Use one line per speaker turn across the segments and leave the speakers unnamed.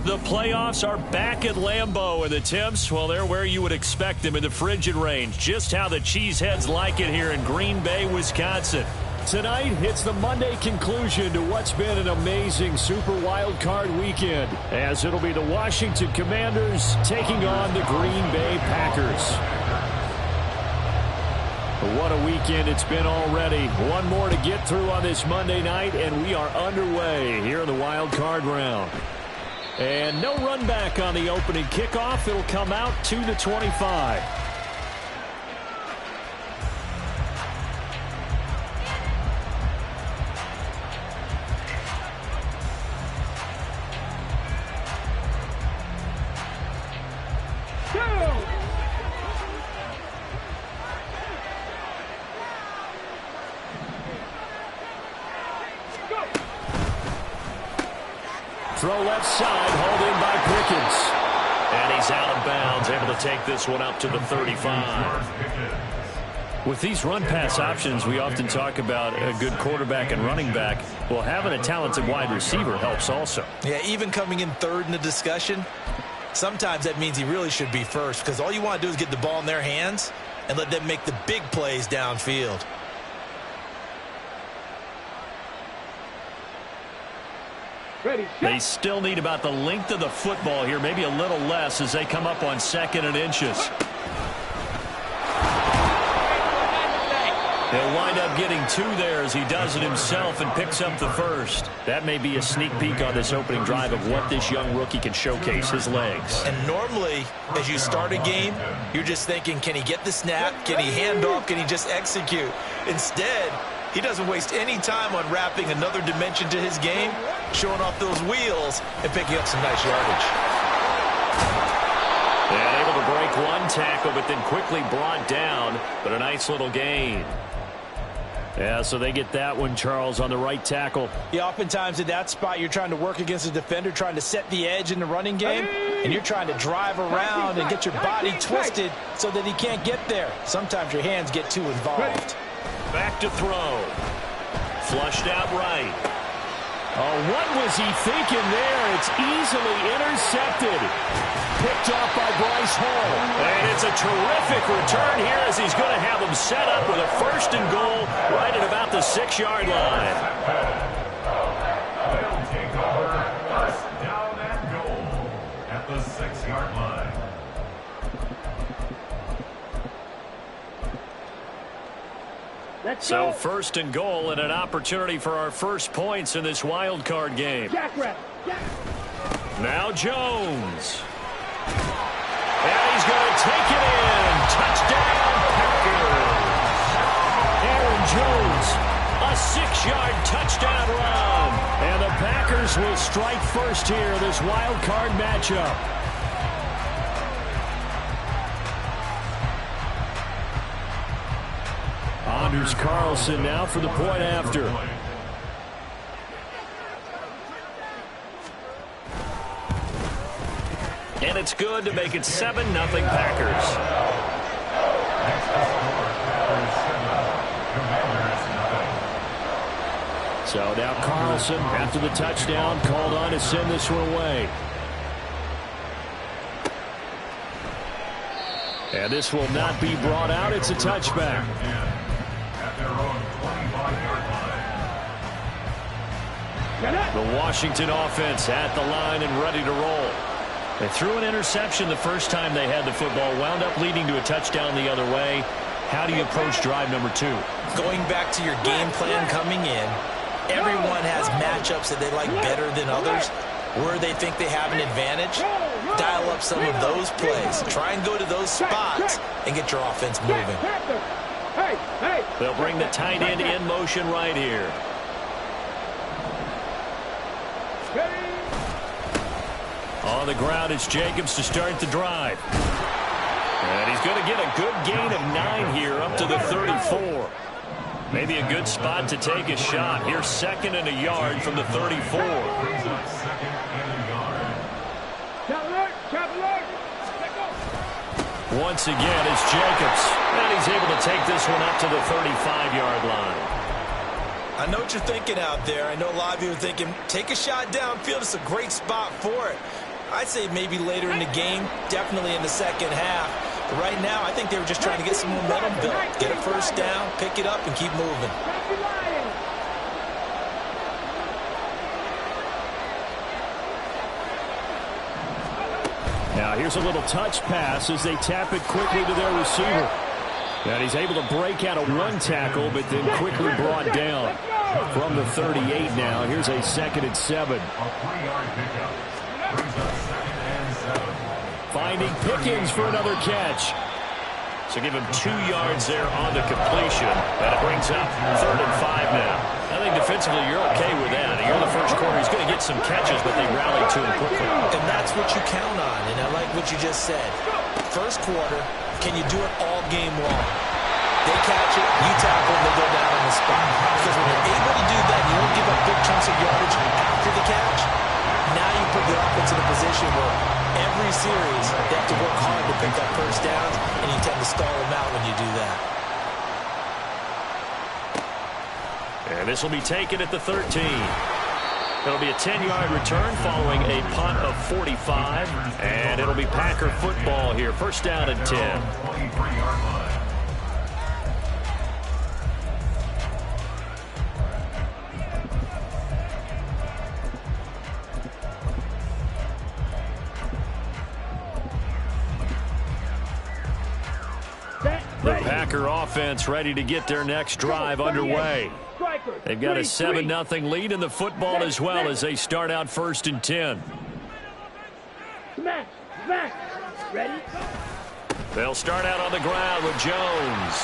The playoffs are back at Lambeau, and the temps, well, they're where you would expect them in the frigid range. Just how the Cheeseheads like it here in Green Bay, Wisconsin. Tonight, it's the Monday conclusion to what's been an amazing Super WildCard weekend, as it'll be the Washington Commanders taking on the Green Bay Packers. What a weekend it's been already. One more to get through on this Monday night, and we are underway here in the WildCard round. And no run back on the opening kickoff. It'll come out to the 25. Throw left side, hauled in by Pickens. And he's out of bounds, able to take this one up to the 35. With these run-pass options, we often talk about a good quarterback and running back. Well, having a talented wide receiver helps also.
Yeah, even coming in third in the discussion, sometimes that means he really should be first, because all you want to do is get the ball in their hands and let them make the big plays downfield.
They still need about the length of the football here, maybe a little less as they come up on 2nd and inches. He'll wind up getting 2 there as he does it himself and picks up the first. That may be a sneak peek on this opening drive of what this young rookie can showcase, his legs.
And normally, as you start a game, you're just thinking, can he get the snap? Can he hand off? Can he just execute? Instead, he doesn't waste any time unwrapping another dimension to his game, showing off those wheels, and picking up some nice yardage.
And able to break one tackle, but then quickly brought down, but a nice little gain. Yeah, so they get that one, Charles, on the right tackle.
Yeah, oftentimes in that spot, you're trying to work against a defender, trying to set the edge in the running game, and you're trying to drive around and get your body twisted so that he can't get there. Sometimes your hands get too involved.
Back to throw. Flushed out right. Oh, what was he thinking there? It's easily intercepted. Picked off by Bryce Hall. And it's a terrific return here as he's going to have him set up with a 1st and goal right at about the 6-yard line.
They'll take over 1st down and goal at the 6-yard line.
So 1st and goal and an opportunity for our first points in this wild card game. Now Jones. And he's going to take it in. Touchdown, Packers. Aaron Jones, a 6-yard touchdown run. And the Packers will strike first here, this wild card matchup. Anders Carlson now for the point after. And it's good to make it 7-0 Packers. So now Carlson, after the touchdown, called on to send this one away. And this will not be brought out. It's a touchback. The Washington offense at the line and ready to roll. They threw an interception the first time they had the football, wound up leading to a touchdown the other way. How do you approach drive number 2?
Going back to your game plan coming in, everyone has matchups that they like better than others, where they think they have an advantage. Dial up some of those plays. Try and go to those spots and get your offense moving.
They'll bring the tight end in motion right here. On the ground, it's Jacobs to start the drive. And he's going to get a good gain of 9 here up to the 34. Maybe a good spot to take a shot. Here's 2nd and a yard from the 34. Once again, it's Jacobs. And he's able to take this one up to the 35-yard line.
I know what you're thinking out there. I know a lot of you are thinking, take a shot downfield. It's a great spot for it. I'd say maybe later in the game, definitely in the second half. But right now, I think they were just trying to get some momentum built. Get a first down, pick it up, and keep moving.
Now here's a little touch pass as they tap it quickly to their receiver. And he's able to break out of one tackle, but then quickly brought down from the 38 now. Here's a 2nd and 7. Finding Pickens for another catch. So give him 2 yards there on the completion. And it brings up 3rd and 5 now. I think defensively you're okay with that. You're in the first quarter. He's going to get some catches, but they rally to him quickly.
And that's what you count on. And I like what you just said. First quarter, can you do it all game long? They catch it, you tackle them, they go down on the spot. Because when you're able to do that, you don't give up big chunks of yardage after the catch. Now you put the offense in a position where every series they have to work hard to pick up first downs, and you tend to stall them out when you do that.
And this will be taken at the 13. It'll be a 10-yard return following a punt of 45. And it'll be Packer football here. First down and 10. The Packer offense ready to get their next drive underway. They've got a 7-0 lead in the football as well as they start out 1st and 10.
Ready?
They'll start out on the ground with Jones.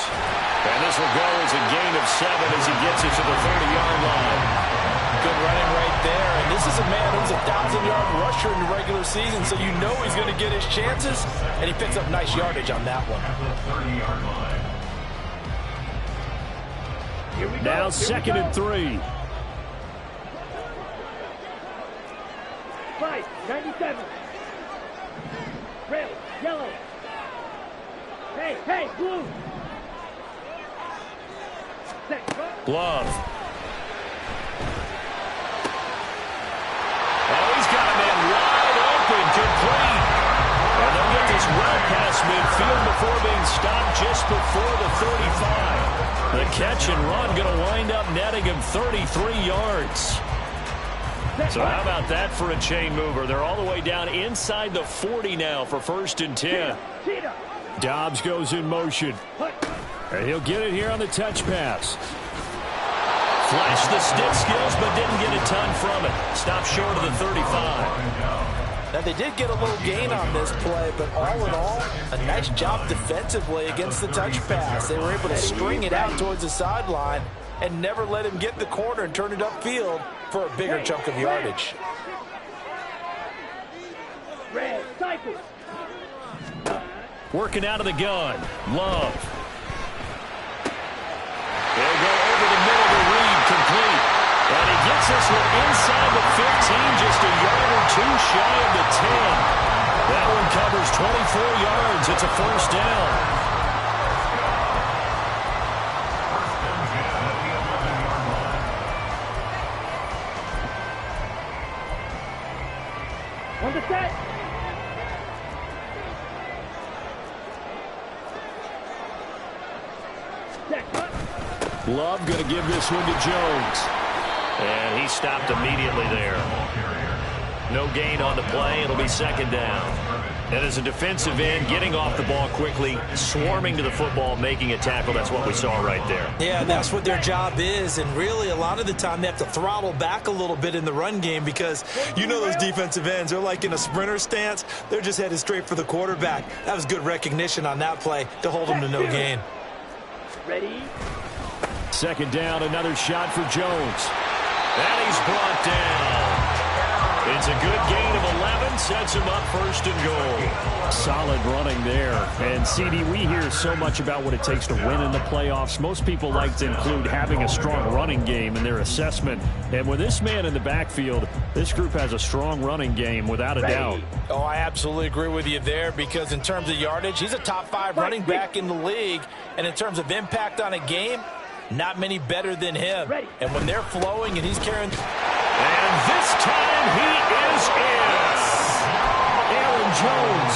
And this will go as a gain of 7 as he gets it to the 30-yard line.
Good running right there. And this is a man who's a 1,000-yard rusher in the regular season, so you know he's going to get his chances. And he picks up nice yardage on that one.
Now 2nd and 3.
5-97. Red, yellow. Hey, blue.
Glove. Oh, he's got a man wide open, complete. And they'll get this well past midfield before being stopped just before the 35. The catch and run going to wind up netting him 33 yards. So how about that for a chain mover? They're all the way down inside the 40 now for 1st and 10. Dobbs goes in motion. And he'll get it here on the touch pass. Flashed the stick skills, but didn't get a ton from it. Stopped short of the 35.
Now, they did get a little gain on this play, but all in all, a nice job defensively against the touch pass. They were able to string it out towards the sideline and never let him get the corner and turn it upfield for a bigger chunk of yardage.
Red, cycle.
Working out of the gun. Love. They'll go over the middle to Reed, complete. And he gets this one inside the 15, just a yard or 2 shy of the 10. That one covers 24 yards. It's a 1st down.
On the set.
Love going to give this one to Jones. And he stopped immediately there. No gain on the play. It'll be 2nd down. And as a defensive end, getting off the ball quickly, swarming to the football, making a tackle, that's what we saw right there.
Yeah, that's what their job is. And really, a lot of the time, they have to throttle back a little bit in the run game because you know those defensive ends, they're like in a sprinter stance. They're just headed straight for the quarterback. That was good recognition on that play to hold them to no gain.
Ready?
2nd down, another shot for Jones. And he's brought down It's a good gain of 11, sets him up first and goal. Solid running there. And, CD, we hear so much about what it takes to win in the playoffs. Most people like to include having a strong running game in their assessment. And with this man in the backfield, this group has a strong running game without a doubt.
Oh, I absolutely agree with you there, because in terms of yardage, he's a top 5 running back in the league. And in terms of impact on a game, not many better than him. And when they're flowing and he's carrying...
And this time he is in. Aaron Jones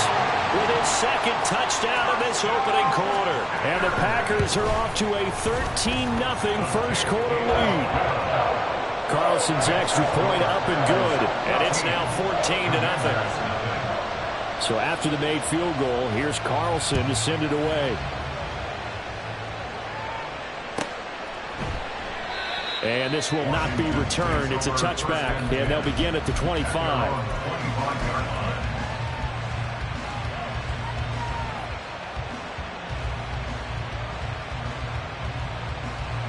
with his second touchdown in this opening quarter. And the Packers are off to a 13-0 first quarter lead. Carlson's extra point up and good. And it's now 14-0. So after the made field goal, here's Carlson to send it away. And this will not be returned. It's a touchback, and they'll begin at the 25.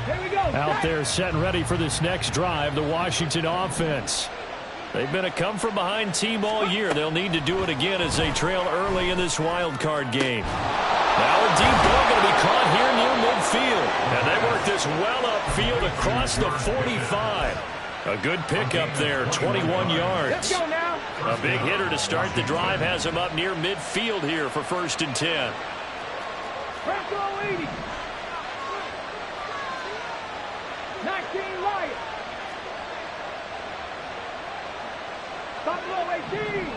Here we go.
Out there set and ready for this next drive, the Washington offense. They've been a come-from-behind team all year. They'll need to do it again as they trail early in this wild card game. Now a deep ball going to be caught here near midfield. And they work this well upfield across the 45. A good pickup there, 21 yards.
Let's go now.
A big hitter to start the drive has him up near midfield here for 1st and 10.
Franco 80. 19 Lions. Buffalo 18.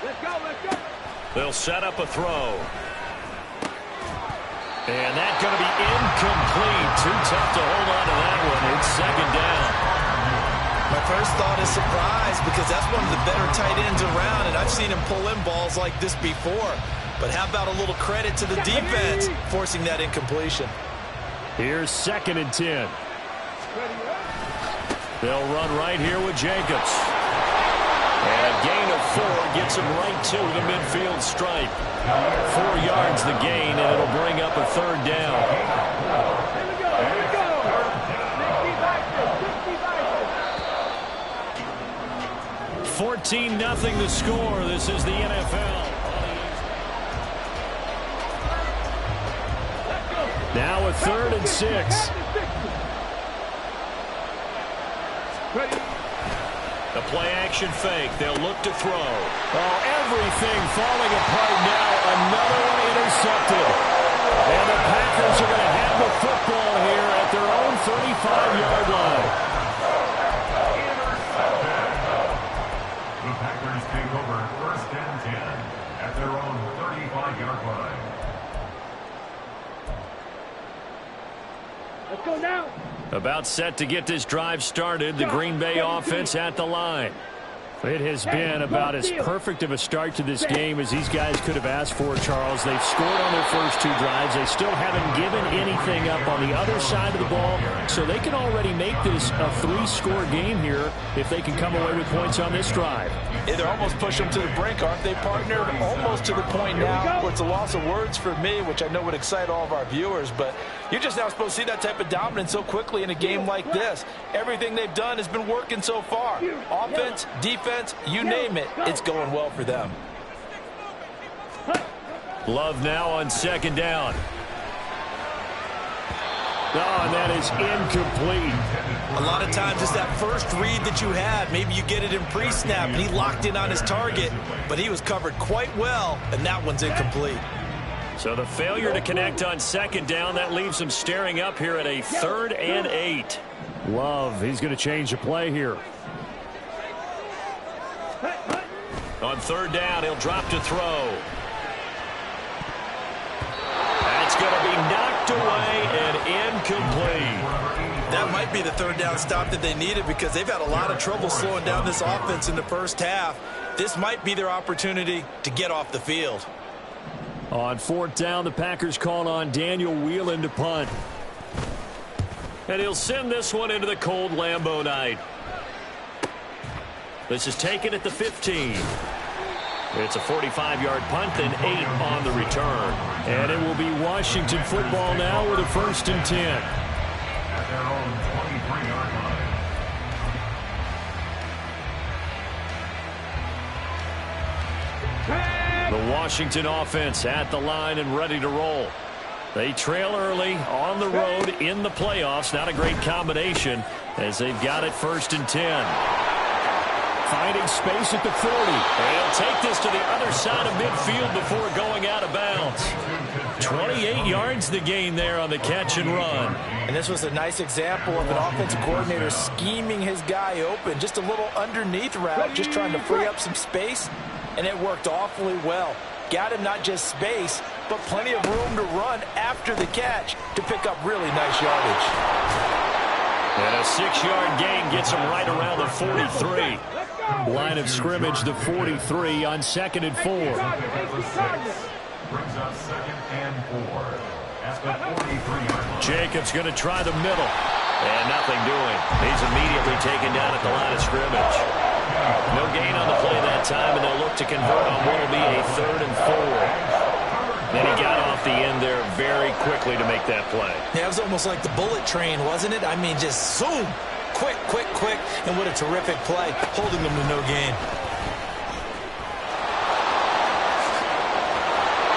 Let's go, let's go.
They'll set up a throw. And that's going to be incomplete. Too tough to hold on to that one. It's 2nd down.
My first thought is surprise, because that's one of the better tight ends around, and I've seen him pull in balls like this before. But how about a little credit to the defense forcing that incompletion?
Here's 2nd and 10. They'll run right here with Jacobs. And a gain of 4 gets him right to the midfield stripe. 4 yards the gain, and it'll bring up a 3rd down.
Here we go, here we go.
14-0 the score. This is the NFL. Now a 3rd and 6. The play action fake. They'll look to throw. Oh, everything falling apart now. Another one intercepted. And the Packers are going to have the football here at their own 35-yard line.
The Packers take over 1st and 10 at their own 35-yard line.
Let's go now.
About set to get this drive started. The Green Bay offense at the line. It has been about as perfect of a start to this game as these guys could have asked for, Charles. They've scored on their first 2 drives. They still haven't given anything up on the other side of the ball, so they can already make this a 3-score game here if they can come away with points on this drive.
Yeah, they're almost pushing them to the brink, aren't they, partner? Almost to the point now where it's a loss of words for me, which I know would excite all of our viewers, but you're just now supposed to see that type of dominance so quickly in a game like this. Everything they've done has been working so far. Offense, defense, you name it, it's going well for them.
Love now on 2nd down. Oh, and that is incomplete.
A lot of times it's that first read that you had. Maybe you get it in pre-snap, and he locked in on his target, but he was covered quite well, and that one's incomplete.
So the failure to connect on 2nd down, that leaves him staring up here at a 3rd and 8. Love, he's going to change the play here. On 3rd down, he'll drop to throw. That's going to be knocked away and incomplete.
That might be the 3rd down stop that they needed, because they've had a lot of trouble slowing down this offense in the first half. This might be their opportunity to get off the field.
On 4th down, the Packers call on Daniel Whelan to punt. And he'll send this one into the cold Lambeau night. This is taken at the 15. It's a 45-yard punt, then 8 on the return. And it will be Washington football now with a 1st and 10.
At their own 23-yard line.
Washington offense at the line and ready to roll. They trail early on the road in the playoffs. Not a great combination as they've got it 1st and 10. Finding space at the 40. They'll take this to the other side of midfield before going out of bounds. 28 yards the gain there on the catch and run.
And this was a nice example of an offensive coordinator scheming his guy open. Just a little underneath route, just trying to free up some space, and it worked awfully well. Got him not just space, but plenty of room to run after the catch to pick up really nice yardage.
And a 6-yard gain gets him right around the 43. Line of scrimmage, the 43 on 2nd and 4.
Brings up 2nd and 4 at the 43-yard line.
Jacobs going to try the middle. And nothing doing. He's immediately taken down at the line of scrimmage. No gain on the play that time, and they'll look to convert on what will be a 3rd and 4. Then he got off the end there very quickly to make that play.
Yeah, it was almost like the bullet train, wasn't it? I mean, just zoom. Quick, quick, quick. And what a terrific play, holding them to no gain.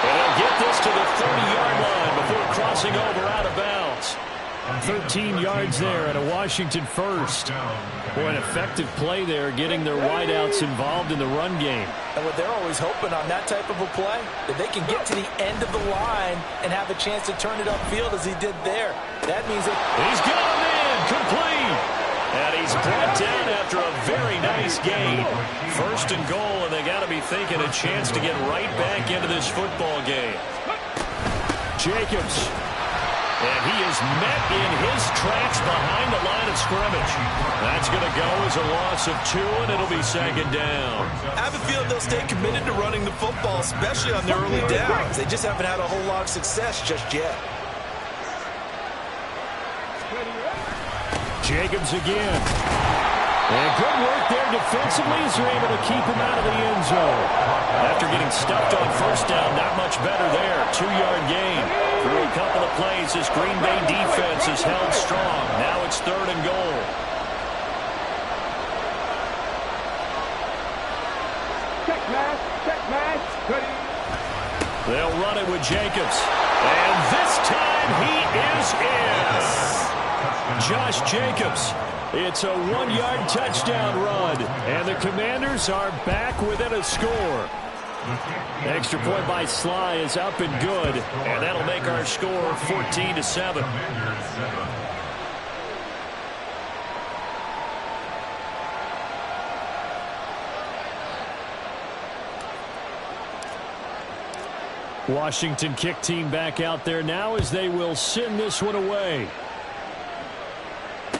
And he'll get this to the 30-yard line before crossing over out of bounds. 13 yards there and a Washington first. Boy, an effective play there, getting their wideouts involved in the run game.
And what they're always hoping on that type of a play, that they can get to the end of the line and have a chance to turn it upfield as he did there. That means that
he's got him in, complete. And he's brought down after a very nice gain. 1st and goal, and they got to be thinking a chance to get right back into this football game. Jacobs. And he is met in his tracks behind the line of scrimmage. That's going to go as a loss of 2, and it'll be 2nd down.
I have a feeling they'll stay committed to running the football, especially on their early downs. They just haven't had a whole lot of success just yet.
Jacobs again. And good work there defensively as they're able to keep him out of the end zone. After getting stuffed on 1st down, not much better there. 2-yard gain. Through a couple of plays, this Green Bay defense is held strong. Now it's 3rd and goal.
Check match, ready.
They'll run it with Jacobs. And this time he is in. Josh Jacobs. It's a 1-yard touchdown run. And the Commanders are back within a score. Extra point by Sly is up and good. And that'll make our score 14-7. Washington kick team back out there now as they will send this one away.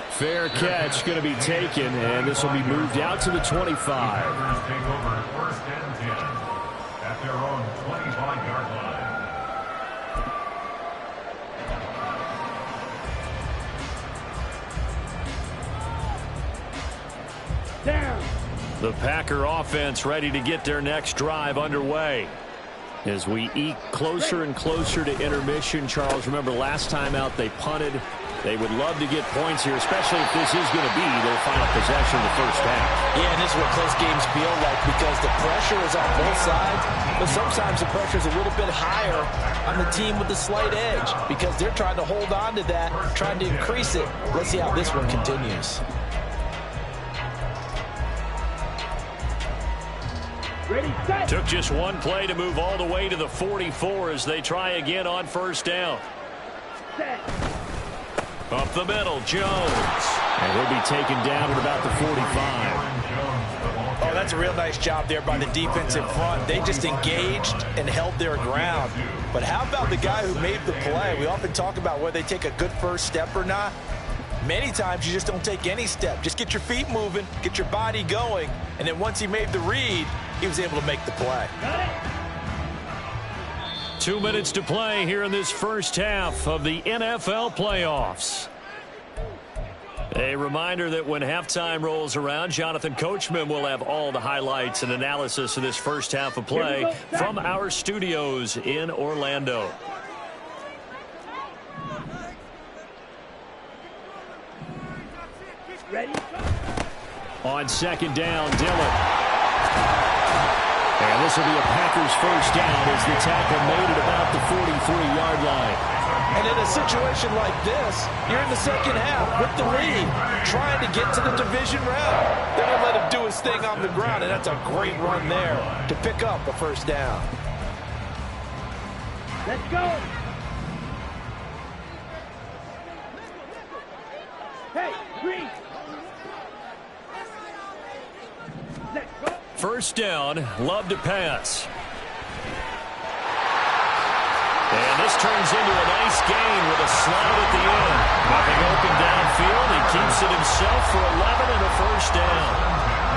Fair catch going to be taken, and this will be moved out to the 25.
Take over 1st and 10 at their own 25-yard line.
Down.
The Packer offense ready to get their next drive underway. As we eke closer and closer to intermission, Charles, remember last time out they punted. They would love to get points here, especially if this is going to be their final possession of the 1st half.
Yeah, and this is what close games feel like because the pressure is on both sides, but sometimes the pressure is a little bit higher on the team with the slight edge because they're trying to hold on to that, trying to increase it. Let's see how this one continues.
Ready, set.
Took just one play to move all the way to the 44 as they try again on 1st down.
Set.
Up the middle, Jones. And he'll be taken down at about the 45.
Oh, that's a real nice job there by the defensive front. They just engaged and held their ground. But how about the guy who made the play? We often talk about whether they take a good first step or not. Many times you just don't take any step. Just get your feet moving, get your body going, and then once he made the read, he was able to make the play.
2 minutes to play here in this 1st half of the NFL playoffs. A reminder that when halftime rolls around, Jonathan Coachman will have all the highlights and analysis of this 1st half of play from our studios in Orlando.
Ready.
On 2nd down, Dillon. And this will be a Packers first down as the tackle made at about the 43-yard line.
And in a situation like this, you're in the second half with the lead, trying to get to the division round. They're going to let him do his thing on the ground, and that's a great run there to pick up a first down.
Let's go. Hey, Green. Let's go.
First down, Love to pass. And this turns into a nice gain with a slide at the end. Nothing open downfield. He keeps it himself for 11 and a first down.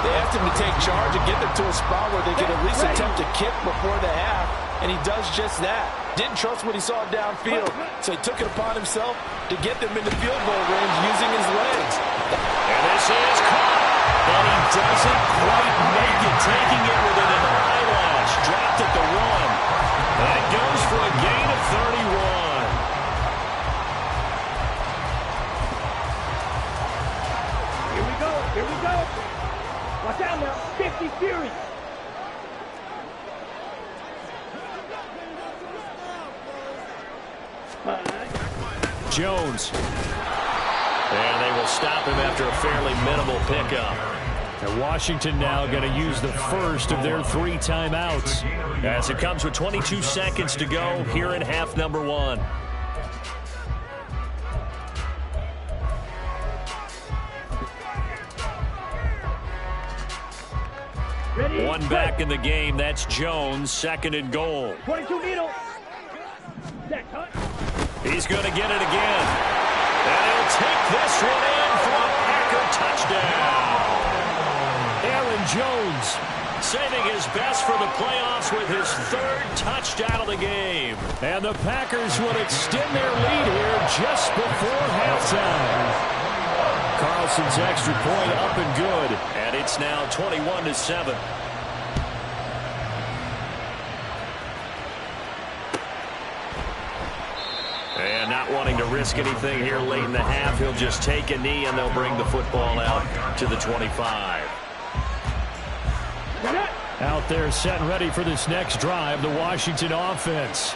They asked him to take charge and get them to a spot where they could at least attempt to kick before the half, and he does just that. Didn't trust what he saw downfield, so he took it upon himself to get them into field goal range using his legs.
And this is caught, but he doesn't quite make it, taking it within an eyelash. Dropped at the 1. That goes for a gain of 31.
Here we go. Here we go. Watch out now. 50 Fury.
Jones. And they will stop him after a fairly minimal pickup. And Washington now going to use the first of their 3 timeouts, as it comes with 22 seconds to go here in half number 1.
Ready?
One back in the game. That's Jones, 2nd and goal.
22 needle. That cut.
He's going to get it again. And he'll take this one in for a Packer touchdown. Aaron Jones saving his best for the playoffs with his 3rd touchdown of the game. And the Packers would extend their lead here just before halftime. Carlson's extra point up and good. And it's now 21-7. And not wanting to risk anything here late in the half, he'll just take a knee and they'll bring the football out to the 25. Out there set and ready for this next drive, the Washington offense.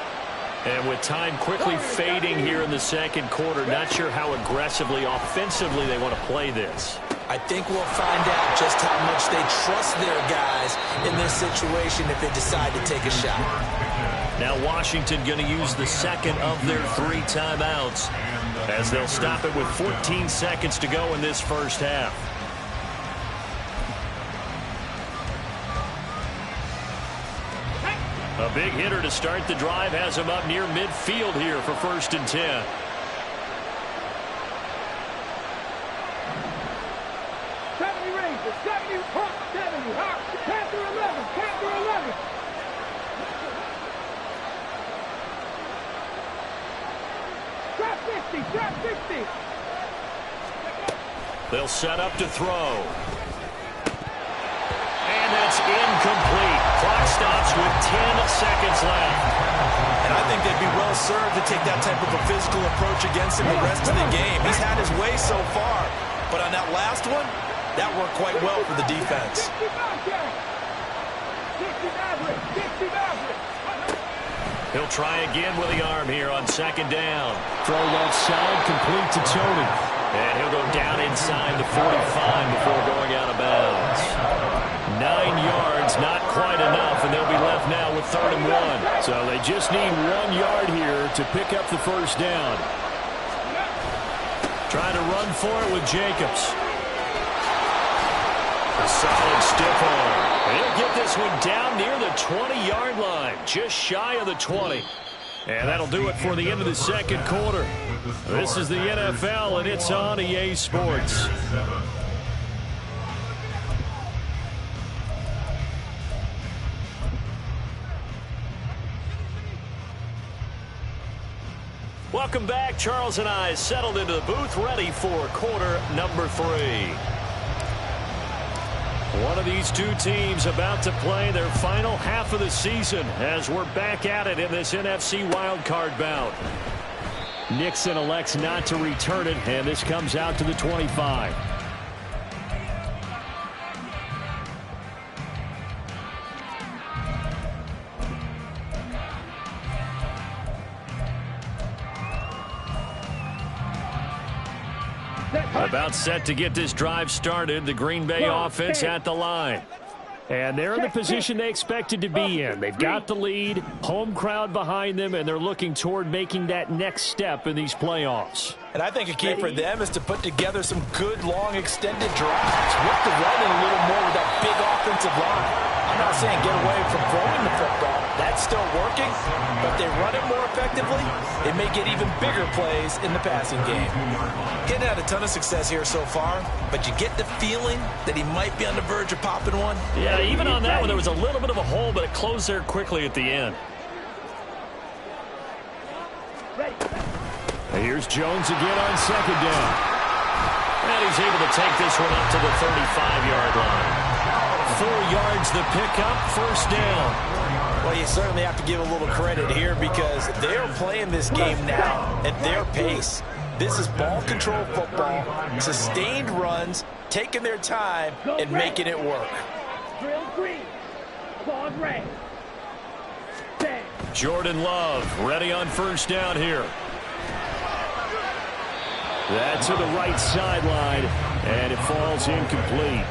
And with time quickly fading here in the second quarter, not sure how aggressively, offensively they want to play this.
I think we'll find out just how much they trust their guys in this situation if they decide to take a shot.
Now Washington going to use the 2nd of their 3 timeouts, as they'll stop it with 14 seconds to go in this first half. A big hitter to start the drive has him up near midfield here for 1st and 10.
Panther 11. Panther 11. Trap 50. Trap 50.
They'll set up to throw. And that's incomplete. Clock stops with 10 seconds left.
And I think they'd be well served to take that type of a physical approach against him the rest of the game. He's had his way so far, but on that last one, that worked quite well for the defense.
He'll try again with the arm here on 2nd down. Throw left side, complete to Tony. And he'll go down inside the 45 before going out of bounds. 9 yards, not quite enough, and they'll be left now with 3rd and 1. So they just need 1 yard here to pick up the first down. Trying to run for it with Jacobs. A solid stiff arm. He'll get this one down near the 20-yard line, just shy of the 20. And that'll do it for the end of the second quarter. This is the NFL, and it's on EA Sports. Welcome back. Charles and I settled into the booth, ready for quarter number 3. One of these two teams about to play their final half of the season as we're back at it in this NFC wildcard bout. Nixon elects not to return it, and this comes out to the 25. About set to get this drive started. The Green Bay offense at the line. And they're in the position they expected to be in. They've got the lead, home crowd behind them, and they're looking toward making that next step in these playoffs.
And I think a key for them is to put together some good, long, extended drives. Work the running a little more with that big offensive line. I'm not saying get away from throwing the football. That's still working, but they run it more effectively. It may get even bigger plays in the passing game.
Getting had a ton of success here so far, but you get the feeling that he might be on the verge of popping one.
Yeah, even on that one, there was a little bit of a hole, but it closed there quickly at the end. And here's Jones again on second down. And he's able to take this one up to the 35-yard line. 4 yards the pickup, first down.
Well, you certainly have to give a little credit here because they're playing this game now at their pace. This is ball control football, sustained runs, taking their time and making it work.
Drill green. Claude red.
Jordan Love ready on first down here. That's to the right sideline, and it falls incomplete.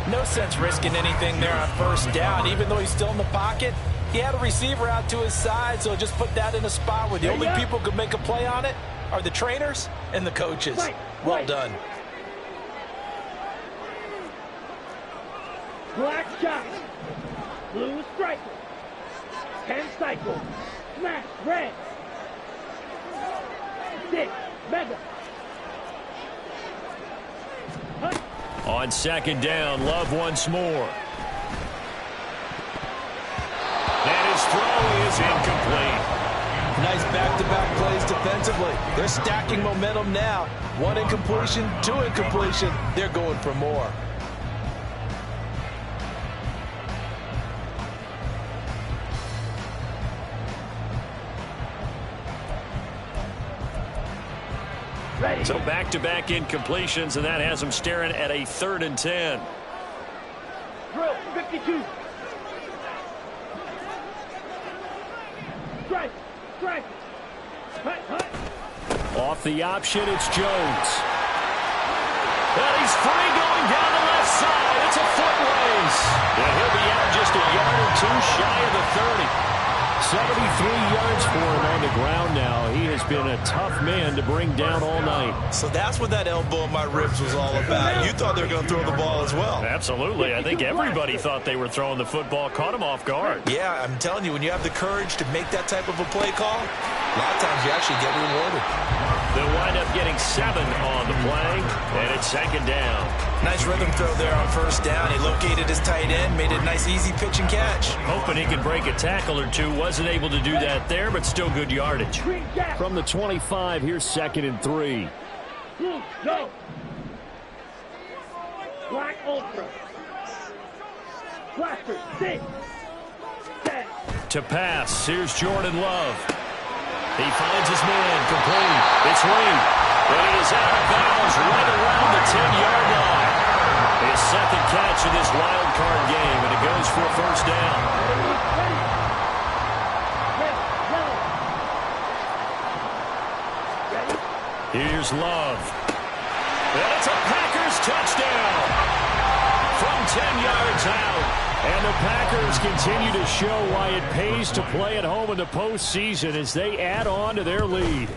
No sense risking anything there on first down. Even though he's still in the pocket, he had a receiver out to his side, so just put that in a spot where the only people who could make a play on it are the trainers and the coaches. Well done.
Black shot. Blue striker. 10 cycle. Smash red. 6 mega.
On second down, Love once more. And his throw is incomplete.
Nice back-to-back plays defensively. They're stacking momentum now. 1 incompletion, 2 incompletion. They're going for more.
Ready.
So back-to-back incompletions, and that has them staring at a 3rd and 10.
Drill 52. Strike. Strike. Hut, hut.
Off the option, it's Jones. And he's free going down the left side. It's a foot race. And he'll be out just a yard or 2 shy of the 30. 73 yards for him on the ground now. He has been a tough man to bring down all night.
So that's what that elbow in my ribs was all about. You thought they were going to throw the ball as well.
Absolutely. I think everybody thought they were throwing the football. Caught him off guard.
Yeah, I'm telling you, when you have the courage to make that type of a play call, a lot of times you actually get rewarded.
They'll wind up getting 7 on the play, and it's second down.
Nice rhythm throw there on first down. He located his tight end, made it a nice easy pitch and catch.
Hoping he could break a tackle or 2. Wasn't able to do that there, but still good yardage. From the 25, here's 2nd and 3.
Blue, go. Black ultra. Blaster, 6. 10.
To pass, here's Jordan Love. He finds his man, complete. It's Reed. And he is out of bounds right around the 10-yard line. His 2nd catch of this wild card game, and it goes for a first down. Here's Love. And it's a Packers touchdown from 10 yards out. And the Packers continue to show why it pays to play at home in the postseason as they add on to their lead.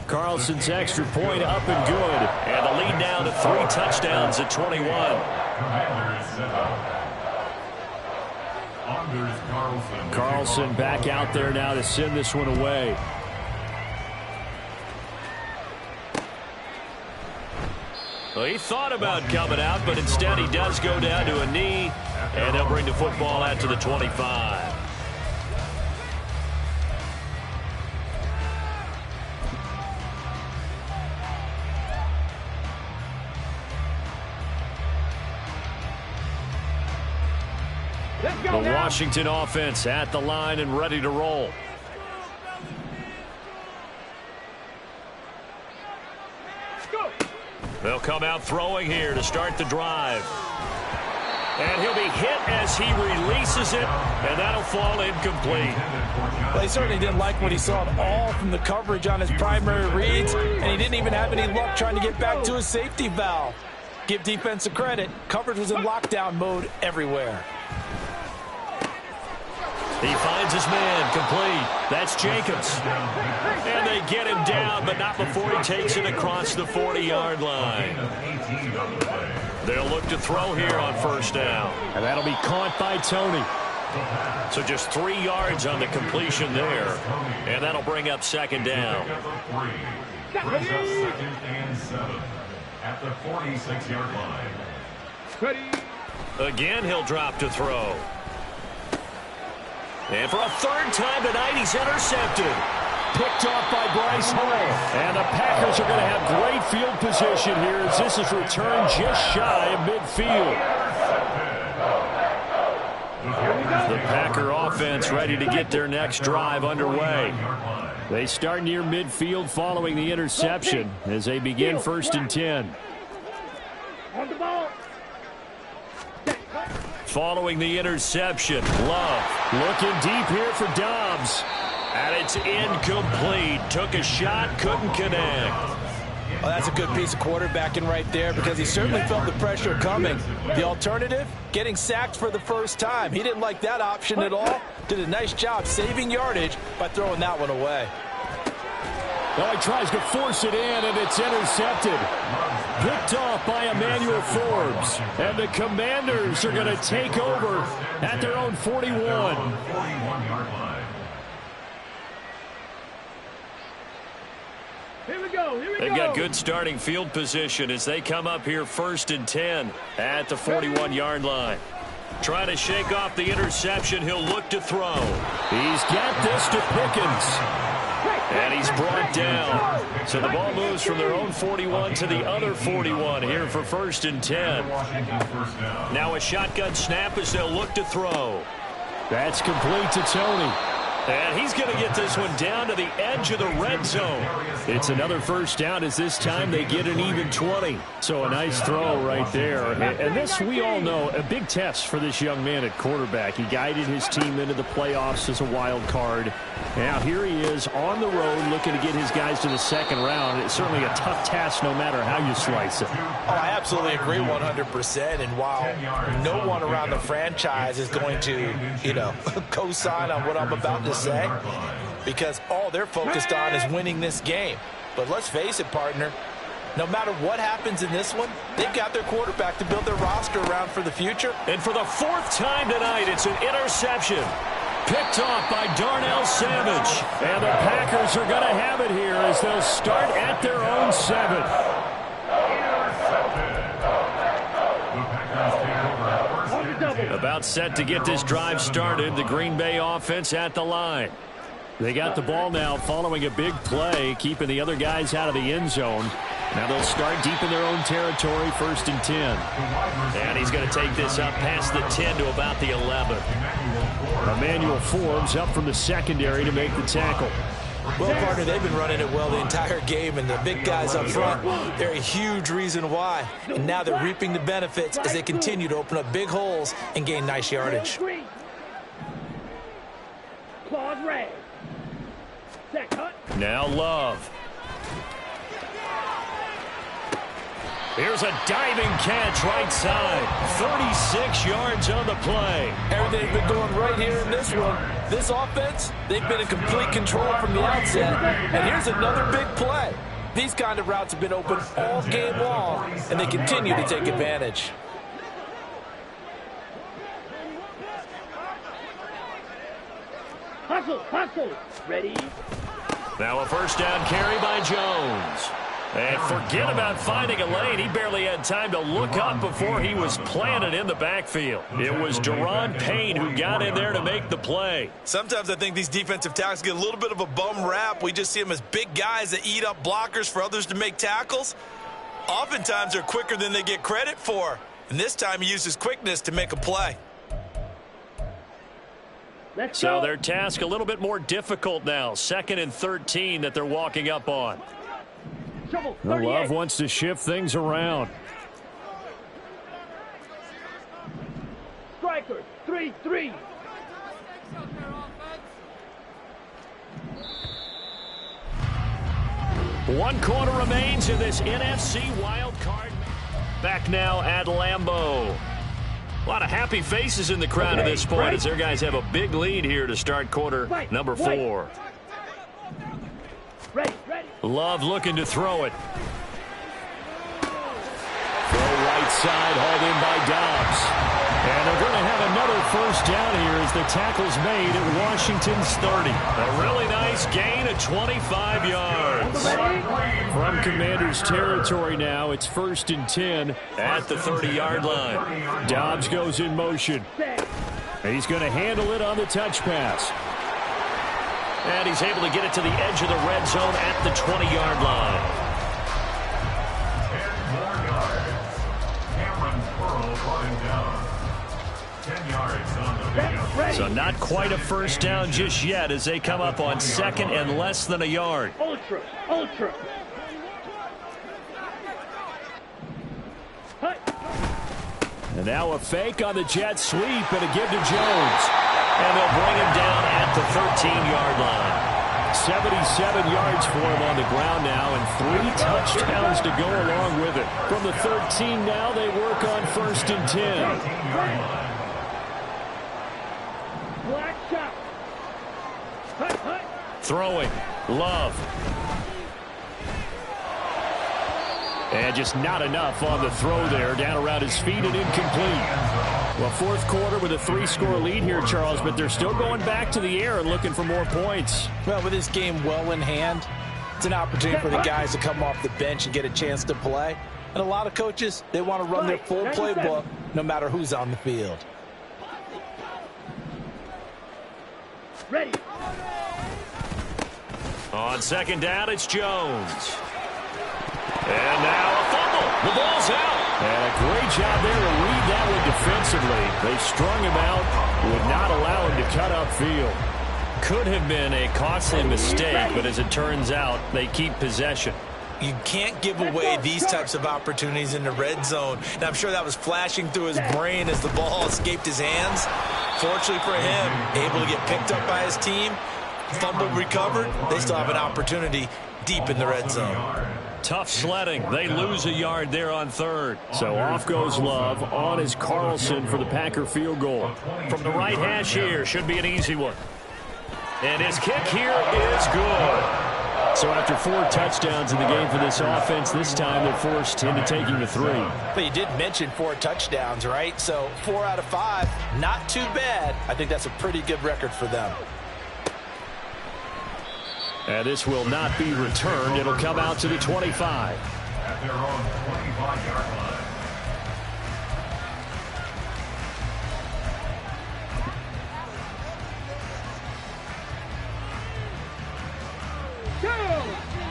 Carlson's extra point up and good. And the lead now to 3 touchdowns at 21. Carlson back out there now to send this one away. Well, he thought about coming out, but instead he does go down to a knee, and they'll bring the football out to the 25. The Washington offense at the line and ready to roll. They'll come out throwing here to start the drive. And he'll be hit as he releases it, and that'll fall incomplete.
Well, he certainly didn't like what he saw at all from the coverage on his primary reads, and he didn't even have any luck trying to get back to his safety valve. Give defense a credit. Coverage was in lockdown mode everywhere.
He finds his man, complete. That's Jacobs. And they get him down, but not before he takes it across the 40-yard line. They'll look to throw here on first down. And that'll be caught by Tony. So just 3 yards on the completion there. And that'll bring up second down.
Brings up 2nd and 7 at the 46-yard line.
Again, he'll drop to throw. And for a third time tonight, he's intercepted. Picked off by Bryce Hall. And the Packers are going to have great field position here as this is returned just shy of midfield. The Packer offense ready to get their next drive underway. They start near midfield following the interception as they begin 1st and 10.
On the ball.
Following the interception, Love looking deep here for Dobbs. And it's incomplete. Took a shot, couldn't connect.
Well, that's a good piece of quarterbacking right there because he certainly felt the pressure coming. The alternative, getting sacked for the first time. He didn't like that option at all. Did a nice job saving yardage by throwing that one away.
Well, he tries to force it in, and it's intercepted. Picked off by Emmanuel Forbes. And the Commanders are going to take over at their own 41.
41-yard line.
Here we go.
They've got good starting field position as they come up here 1st and 10 at the 41-yard line. Trying to shake off the interception. He'll look to throw. He's got this to Pickens. And he's brought down. So the ball moves from their own 41 to the other 41 here for 1st and 10. Now a shotgun snap as they'll look to throw. That's complete to Tony. And he's going to get this one down to the edge of the red zone. It's another first down as this time they get an even 20. So a nice throw right there. And this, we all know, a big test for this young man at quarterback. He guided his team into the playoffs as a wild card. Now here he is on the road looking to get his guys to the second round. It's certainly a tough task no matter how you slice it.
Oh, I absolutely agree 100%. And while no one around the franchise is going to, co-sign on what I'm about to say, because all they're focused on is winning this game. But let's face it, partner, no matter what happens in this one, they've got their quarterback to build their roster around for the future.
And for the 4th time tonight, it's an interception. Picked off by Darnell Savage. And the Packers are going to have it here as they'll start at their own 7. About set to get this drive started. The Green Bay offense at the line. They got the ball now following a big play, keeping the other guys out of the end zone. Now they'll start deep in their own territory, 1st and 10. And he's going to take this up past the 10 to about the 11. Emmanuel Forbes up from the secondary to make the tackle.
Well, partner, they've been running it well the entire game, and the big guys up front, they're a huge reason why. And now they're reaping the benefits as they continue to open up big holes and gain nice yardage.
Claws red. Set cut.
Now Love. Here's a diving catch right side. 36 yards on the play.
Everything's been going right here in this one. This offense, they've been in complete control from the outset. And here's another big play. These kind of routes have been open all game long, and they continue to take advantage.
Hustle, hustle. Ready?
Now a first down carry by Jones. And forget about finding a lane. He barely had time to look up before he was planted in the backfield. It was Deron Payne who got in there to make the play.
Sometimes I think these defensive tackles get a little bit of a bum rap. We just see them as big guys that eat up blockers for others to make tackles. Oftentimes they're quicker than they get credit for. And this time he used his quickness to make a play.
So their task a little bit more difficult now. 2nd and 13 that they're walking up on. Love wants to shift things around.
Three.
One quarter remains in this NFC WildCard. Back now at Lambeau. A lot of happy faces in the crowd at this point as their guys have a big lead here to start quarter number 4. Love looking to throw it. Throw right side, hauled in by Dobbs. And they're going to have another first down here as the tackle's made at Washington's 30. A really nice gain of 25 yards. From Commander's territory now, it's 1st and 10 at the 30-yard line. Dobbs goes in motion. He's going to handle it on the touch pass. And he's able to get it to the edge of the red zone at the 20-yard line. So not quite a first down just yet as they come up on 2nd and less than a yard.
Ultra.
And now a fake on the jet sweep and a give to Jones. And they'll bring him down at the 13-yard line. 77 yards for him on the ground now and 3 touchdowns to go along with it. From the 13 now they work on 1st and 10. Throwing. Love. And just not enough on the throw there. Down around his feet and incomplete. Well, 4th quarter with a 3-score lead here, Charles, but they're still going back to the air and looking for more points.
Well, with this game well in hand, it's an opportunity for the guys to come off the bench and get a chance to play. And a lot of coaches, they want to run their full playbook no matter who's on the field.
Ready.
On 2nd down, it's Jones. And now a fumble. The ball's out. And a great job there to read that one defensively. They strung him out, would not allow him to cut upfield. Could have been a costly mistake, but as it turns out, they keep possession.
You can't give away these types of opportunities in the red zone. And I'm sure that was flashing through his brain as the ball escaped his hands. Fortunately for him, able to get picked up by his team, fumble recovered. They still have an opportunity deep in the red zone.
Tough sledding. They lose a yard there on 3rd. So off goes Love. On is Carlson for the Packer field goal. From the right hash here, should be an easy one. And his kick here is good. So after 4 touchdowns in the game for this offense, this time they're forced into taking the 3.
But you did mention 4 touchdowns, right? So 4 out of 5, not too bad. I think that's a pretty good record for them.
And this will not be returned. It'll come out to the 25.
At their own 25-yard line.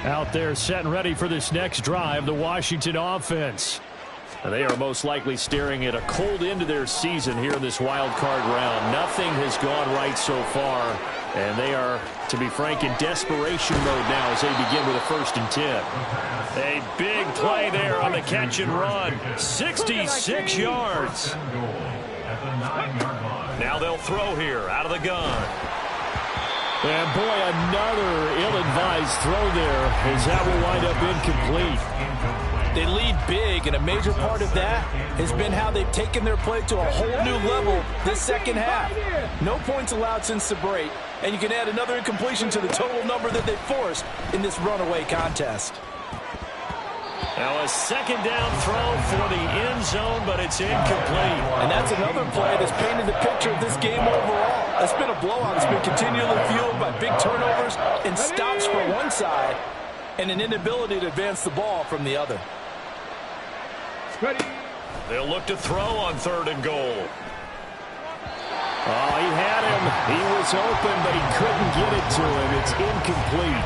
Out there set and ready for this next drive, the Washington offense. They are most likely staring at a cold end to their season here in this wild card round. Nothing has gone right so far, and they are, to be frank, in desperation mode now as they begin with a 1st and 10. A big play there on the catch and run. 66 yards. Now they'll throw here out of the gun. And boy, another ill-advised throw there as that will wind up incomplete.
They lead big, and a major part of that has been how they've taken their play to a whole new level this second half. No points allowed since the break, and you can add another incompletion to the total number that they've forced in this runaway contest.
Now a 2nd down throw for the end zone, but it's incomplete.
And that's another play that's painted the picture of this game overall. It's been a blowout. It's been continually fueled by big turnovers and stops for one side and an inability to advance the ball from the other.
Ready.
They'll look to throw on 3rd and goal. Oh, he had him. He was open, but he couldn't get it to him. It's incomplete.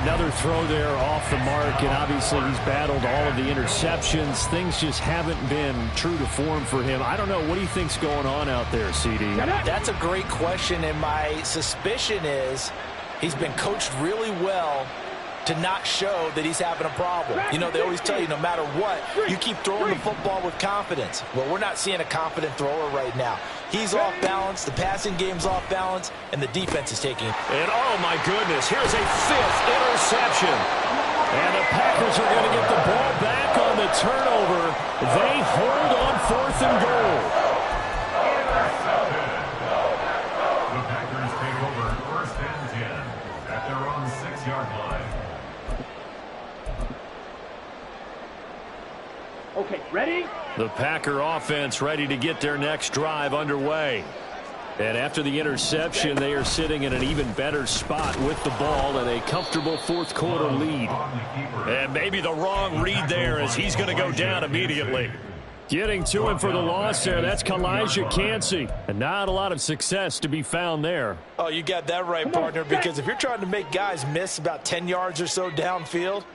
Another throw there off the mark, and obviously he's battled all of the interceptions. Things just haven't been true to form for him. I don't know. What do you think's going on out there, CD?
That's a great question, and my suspicion is he's been coached really well to not show that he's having a problem. You know, they always tell you no matter what, you keep throwing the football with confidence. Well, we're not seeing a confident thrower right now. He's off balance, the passing game's off balance, and the defense is taking it.
And oh my goodness, here's a 5th interception. And the Packers are going to get the ball back on the turnover. They hold on 4th and goal.
The Packers take over 1st and 10 at their own 6-yard line.
Okay, ready?
The Packer offense ready to get their next drive underway. And after the interception, they are sitting in an even better spot with the ball and a comfortable 4th quarter lead. And maybe the wrong read there as he's going to go down immediately. Getting to him for the loss there, that's Kalijah Cansey. And not a lot of success to be found there.
Oh, you got that right, partner, because if you're trying to make guys miss about 10 yards or so downfield,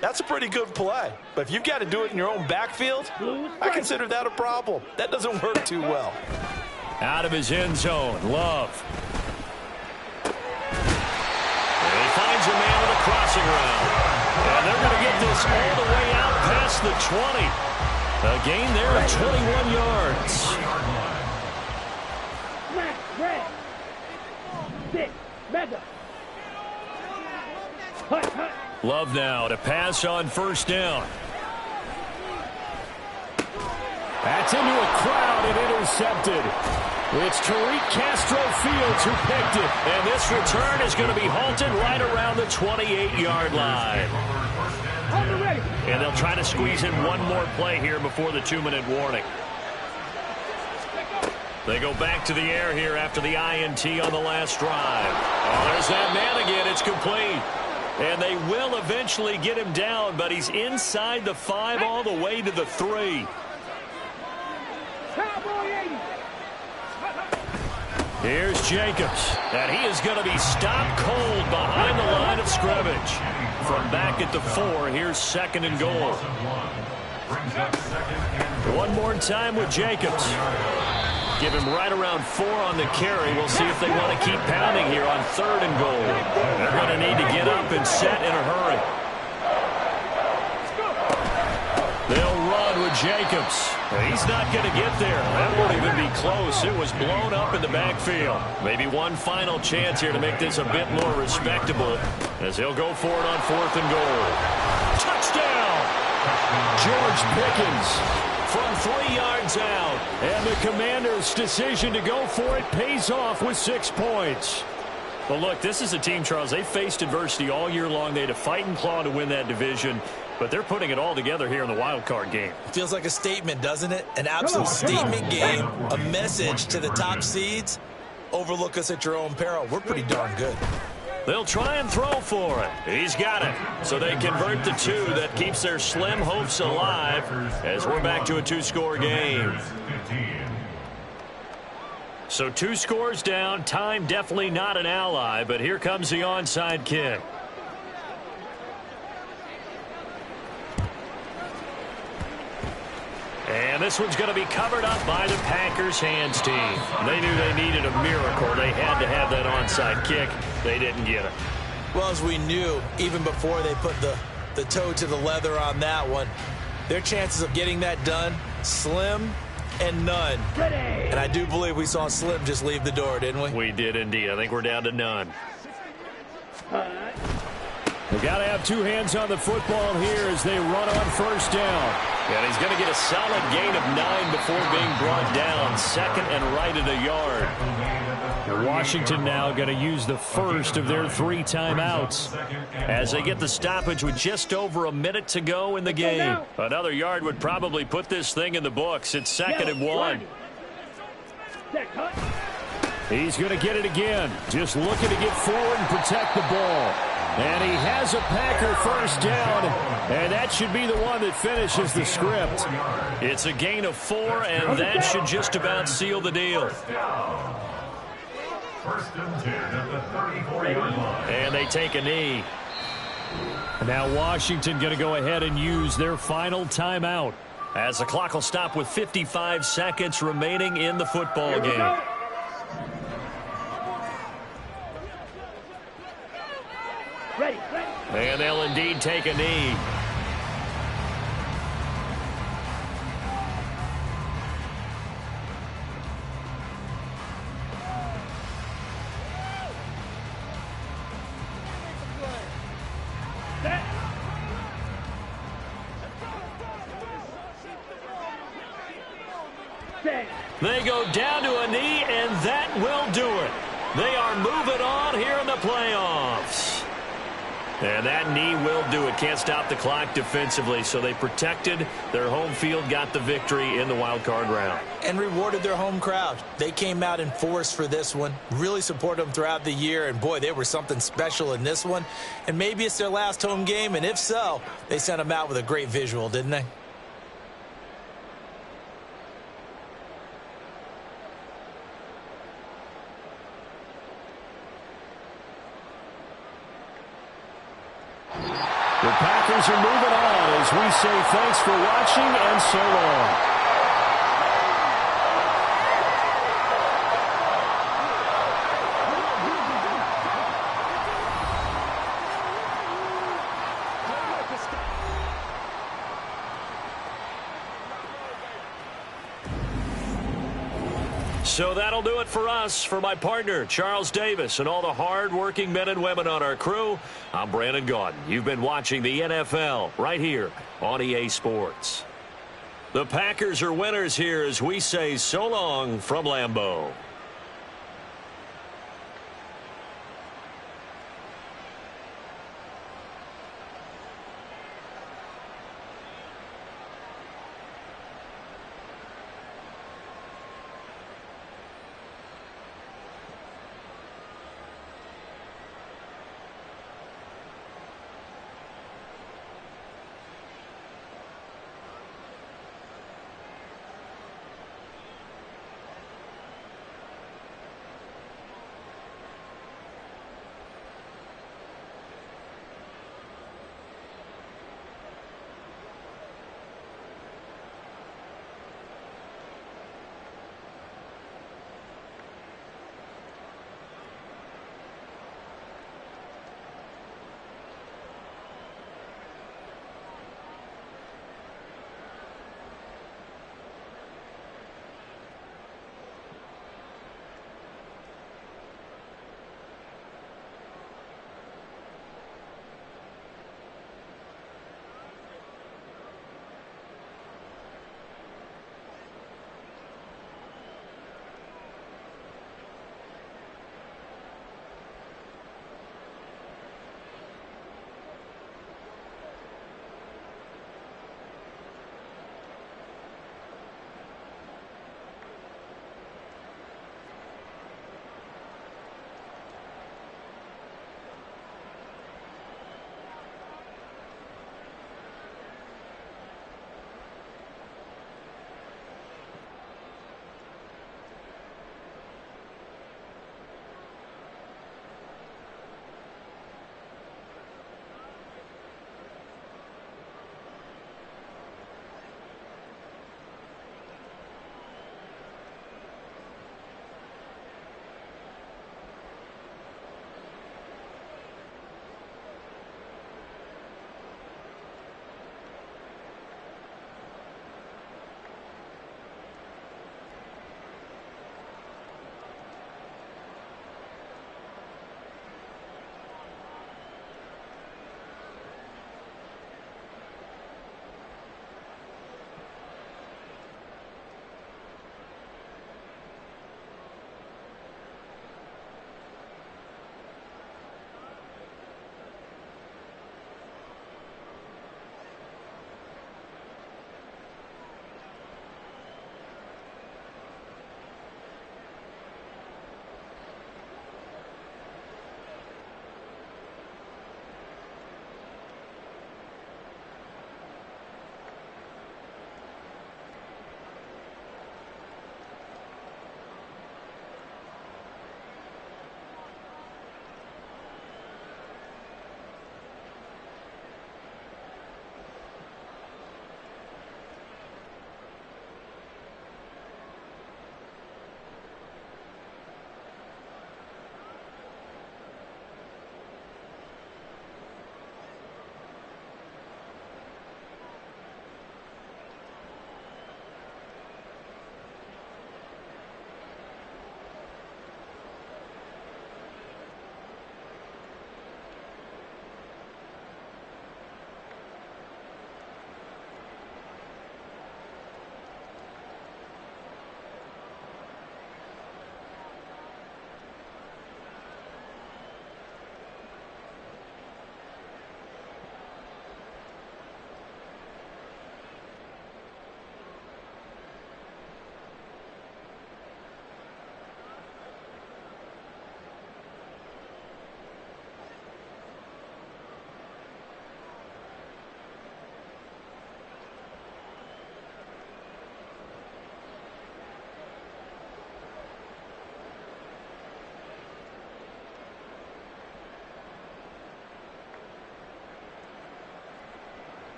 that's a pretty good play. But if you've got to do it in your own backfield, I consider that a problem. That doesn't work too well.
Out of his end zone, Love. And he finds a man with a crossing route. And they're going to get this all the way out past the 20. A gain there of 21 yards.
Red. 6. Mega. Hut.
Love now to pass on 1st down. That's into a crowd and intercepted. It's Tariq Castro Fields who picked it. And this return is going to be halted right around the 28-yard line. And they'll try to squeeze in one more play here before the 2-minute warning. They go back to the air here after the INT on the last drive. Oh, there's that man again. It's complete. And they will eventually get him down, but he's inside the 5 all the way to the 3. Here's Jacobs, and he is going to be stopped cold behind the line of scrimmage. From back at the 4, here's 2nd and goal. One more time with Jacobs. Give him right around 4 on the carry. We'll see if they want to keep pounding here on 3rd and goal. They're going to need to get up and set in a hurry. They'll run with Jacobs. He's not going to get there. That won't even be close. It was blown up in the backfield. Maybe one final chance here to make this a bit more respectable as he'll go for it on 4th and goal. Touchdown! George Pickens from 3 yards out. And the Commanders' decision to go for it pays off with 6 points. Well, look, this is a team, Charles. They faced adversity all year long. They had to fight and claw to win that division. But they're putting it all together here in the wild card game.
Feels like a statement, doesn't it? An absolute statement game, a message to the top seeds. Overlook us at your own peril. We're pretty darn good.
They'll try and throw for it. He's got it. So they convert the 2. That keeps their slim hopes alive as we're back to a 2-score game. So 2 scores down. Time definitely not an ally, but here comes the onside kick. And this one's going to be covered up by the Packers hands team. They knew they needed a miracle. They had to have that onside kick. They didn't get it.
Well, as we knew, even before they put the toe to the leather on that one, their chances of getting that done, slim and none. And I do believe we saw Slim just leave the door, didn't we?
We did indeed. I think we're down to none. They've got to have 2 hands on the football here as they run on 1st down. And he's going to get a solid gain of 9 before being brought down. 2nd and right at a yard. And Washington now going to use the first of their 3 timeouts as they get the stoppage with just over a minute to go in the game. Another yard would probably put this thing in the books. It's 2nd and 1. He's going to get it again. Just looking to get forward and protect the ball. And he has a Packer 1st down, and that should be the one that finishes the script. It's a gain of 4, and that should just about seal the deal.
1st and 10 at the 34-yard line.
And they take a knee. Now Washington going to go ahead and use their final timeout as the clock will stop with 55 seconds remaining in the football game.
Ready.
And they'll indeed take a knee. They go down to a knee, and that will do it. They are moving on here in the playoffs. And that knee will do it. Can't stop the clock defensively, so they protected their home field, got the victory in the wild card round.
And rewarded their home crowd. They came out in force for this one, really supported them throughout the year, and boy, they were something special in this one. And maybe it's their last home game, and if so, they sent them out with a great visual, didn't they?
The Packers are moving on as we say thanks for watching and so long. So that'll do it for us. For my partner, Charles Davis, and all the hard-working men and women on our crew, I'm Brandon Gaudin. You've been watching the NFL right here on EA Sports. The Packers are winners here as we say so long from Lambeau.